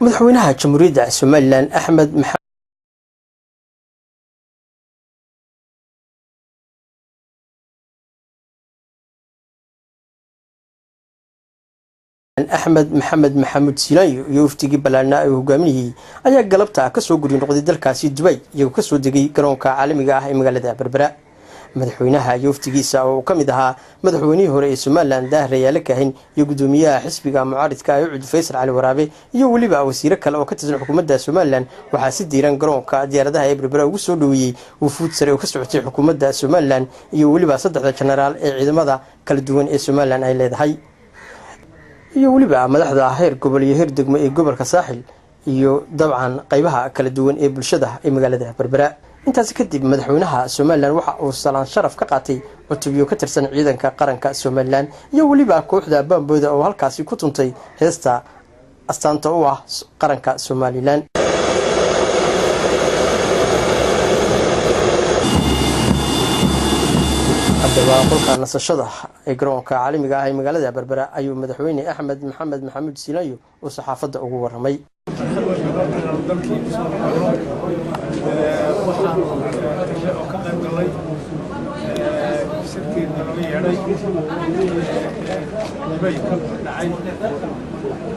madaxweynaha jamhuuriyadda Somaliland Axmed maxamed maxamuud Silaanyo iyo wafdigii balaadna ay hogaaminayay ayaa galabta ka soo gudbin noqday dalkaasi Dubai iyagoo ka soo degay garoonka caalamiga ah ee magaalada Berbera. madaxweynaha iyo wafdigiisa oo ka mid ahaa madaxweynihii hore ee Somaliland Daahir Yaale Kaahin iyo gudoomiyaha xisbiga mucaaradka ah Ucud Faysal Cali Waraabe iyo waliba wasiiro kale oo ka tirsan xukuumadda Somaliland waxaa si diiran garoonka diyaaradaha ee Berbera ugu soo dhaweeyay wufuud sare oo ka socotay xukuumadda Somaliland iyo waliba saddexda generaal ee ciidamada kala duwan ee Somaliland ay leedahay iyo waliba madaxda heer gobol iyo heer degmo ee gobolka Saaxil iyo dabcan qaybaha kala duwan ee bulshada ee magaalada Berbera. intaas kadib madaxweynaha Somaliland waxa uu salaan sharaf ka qaatay cutubyo ka tirsan ciidanka qaranka Somaliland iyo waliba kooxda baanbooda oo halkaasi ku tuntay heesta astaanta u ah qaranka Somaliland. qolka nasashada ee garoonka caalamiga ah ee magaalada Berbera ayuu madaxweyne Axmed maxamed maxamuud Silaanyo oo saxaafadda ugu waramay.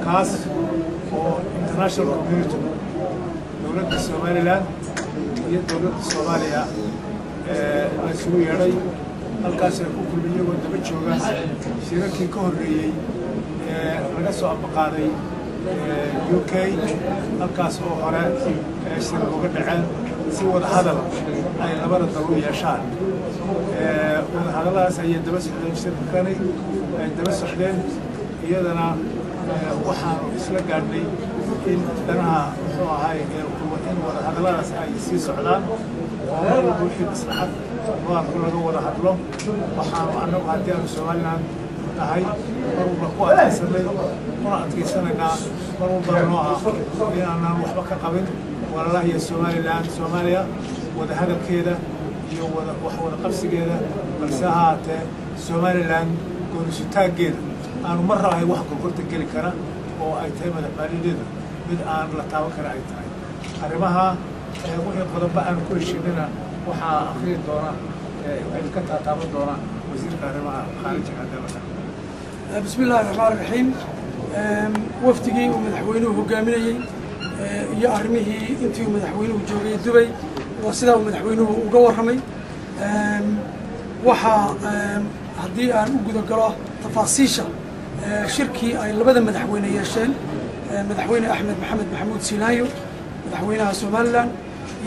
kaas oo international community dowladda Somaliland iyo dowladda Soomaaliya ay isugu yeedhay halkaas ay ku kulmiyeen oo daba joogaan shirarkii ka horreeyay laga soo abqaaday UK halkaas oo hore shir uga dhaceen si wada hadal ay labada dal u yeeshaan wada hadaladaas ay daba socdeen shirkani ay daba socdeen iyadana waxaan isla gaadhnay in danaha muxuu ahay in wada hadaladaas ay sii socdaan oo wixii maslaxad waa laga wada hadlo waxaan anagu haddii aan Somaliland tahay marwalba ku adkaysanaynaa marwalba nooca inaanan waxba ka qabin walaalaha iyo Soomaaliya wada hadalkeeda iyo wada qabsigeeda balse haatee Somaliland go'aansitaageeda aanu mar raahay wax gorgorta geli kara oo ay tahay madaxweynadeeda mid aan la taaban kara ay tahay arrimaha wixii qodobba aan ku heshiinana waxaa akhriin doona ka taaban doona wasiirka arrimaha khaarijiga dalka. بسم الله الرحمن الرحيم. وفدي ومدحوينه هجاميني يا أرميه أنتي ومدحوينه جوجي دبي وسيدا ومدحوينه وجوار رمي وحى هدي أن أوجد الجرا تفاصيل شركي أي لبدا مدحوينه يشان مدحوينه أحمد محمد محمود سيلايو مدحوينها Somaliland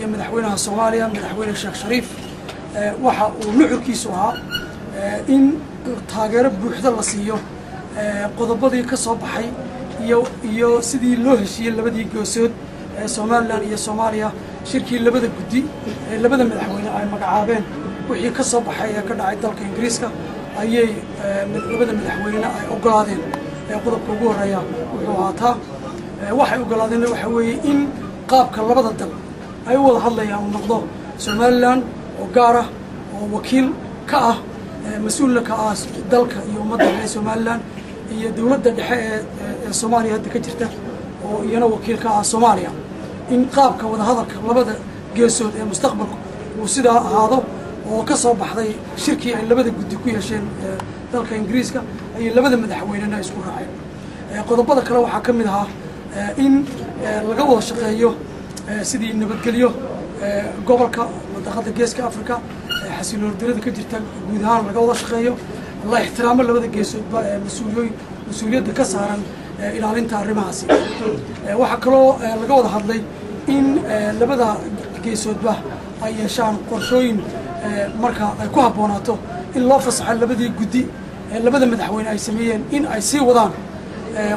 يا مدحوينها Soomaaliya مدحوينه الشيخ شريف وحى ونعر كيسوها إن taageero buuxda la siiyo qodobadii ka soo baxay iyo sidii loo heshiiyay labadii goosood ee Somaliland iyo Soomaaliya shirkii labada guddi ee labada madaxweyne ay magacaabeen wixii ka soo baxay ee ka dhacay dalka Ingiriiska ayay labada madaxweyne ay ogolaadeen qodobka ugu horeeya wuxuu ahaataa waxay ogolaadeen waxa weeye in qaabka labada dal ay wada hadlayaan noqdo Somaliland oo gaar ah oo wakiil ka ah مسؤول لك دلك يوم مدة Somaliland هي دولة دحية Soomaaliya هذا كجرته ويانا وكيل كصوماليا إن قابك وده هذا لبده جسود المستقبل وسيدا هذا وكسب بحضي شركة اللي بدأ جد كوي عشان دلك إنجليزكا هي اللي بدأ مدحوين الناس يكون راعي قد بدك لو حكم لها إن لقوا الشقيو سيدي إنه بتقليه قبلك منطقة الجيش كأفريقيا حسيلو الدولة كجرت جودهان لقوا شقيو الله احترام اللي بدأ جيش مسؤولية كسران إلى أن تعرف معسي وحكلو لقوا هذا إن اللي بدأ جيش به أي شان قرشين مركا كوها بوناتو إن الله فصح اللي بدأ جدي اللي بدأ مدحوين أي سميين إن أي سي وضان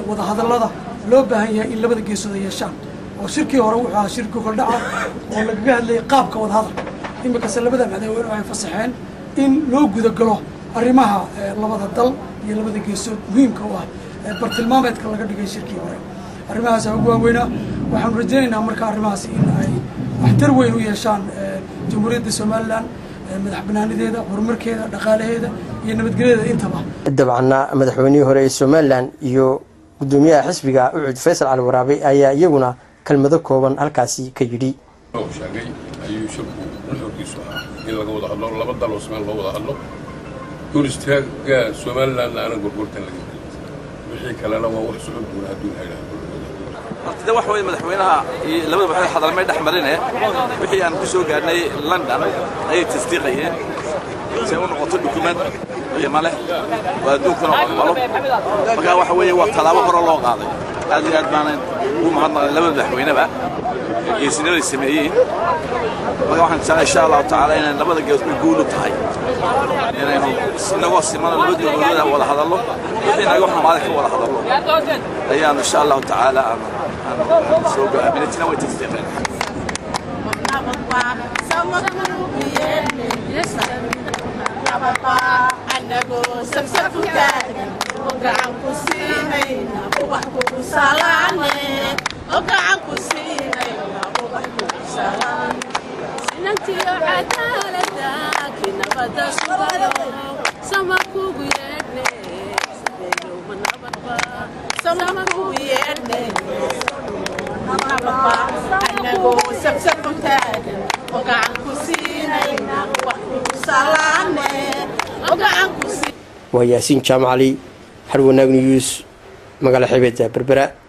وضع هذا اللذا لو بهي إن اللي بدأ جيش ذي الشان وشركة وروحها شركة كل دعوة ولقيها اللي قابك وضع هذا إن بكسر اللي بدأ مدحوين أي فصحين إن لو جد قلوا الرماها لبض الضل يلبض جيسود مهم كواه برتلمامات كلا قد جي شركة ورا الرماها سووا وينا وحن رجعنا أمريكا الرماها سين أي احتروين ويشان جمهورية Somaliland مدحبنا هذا ورمرك هذا دخل هذا ينبت جريدة انتبه dabcan madaxweynihii hore ee Somaliland iyo gudoomiyaha xisbiga ucud Faysal Cali Waraabe ayaa iyaguna kalmado kooban halkaasi ka yidhi ayuu shirku nuxurkiisu in laga wada hadlo laba dal oo Soomaaliya loo wada hadlo guristaga Soomaaliland laana gurgurtan laga wixii kale la wax soo doona adduun hay'adaha waqtiga wax weey madaxweynaha labada waxay hadalmay dhaxmarinay wixii aan ku soo gaarnay London ay tasdiiqayeen si uu noqoto document iyo male waa document qalo marka wax weey waa talaabo hore loo qaaday aad iyo aad baan u mahadnaqay labada madaxweynaha geesinada sameeyay marka waxaan insha Allah taala inaan labada gees ku guul u tahay inaynu sinagoo simana labada wada hadallo wixii naga xumaada ka wada hadallo ayaan insha Allah taala soo gaaminayna way tasdiiqeen anago sabsabtaan ogaan ku siinayna ubax ku salaane ogaan ku siinayna ubax ku salaane sinantiyo cadaalada kinabada subayo sama kugu yeedne sabeeyo manababa sama kugu yeedne manababa anago sabsabtaan ogaan ku siinayna ubax ku salaane وياسين جامعلي حلو ناقنيوس مقالة حبيتها بربرة.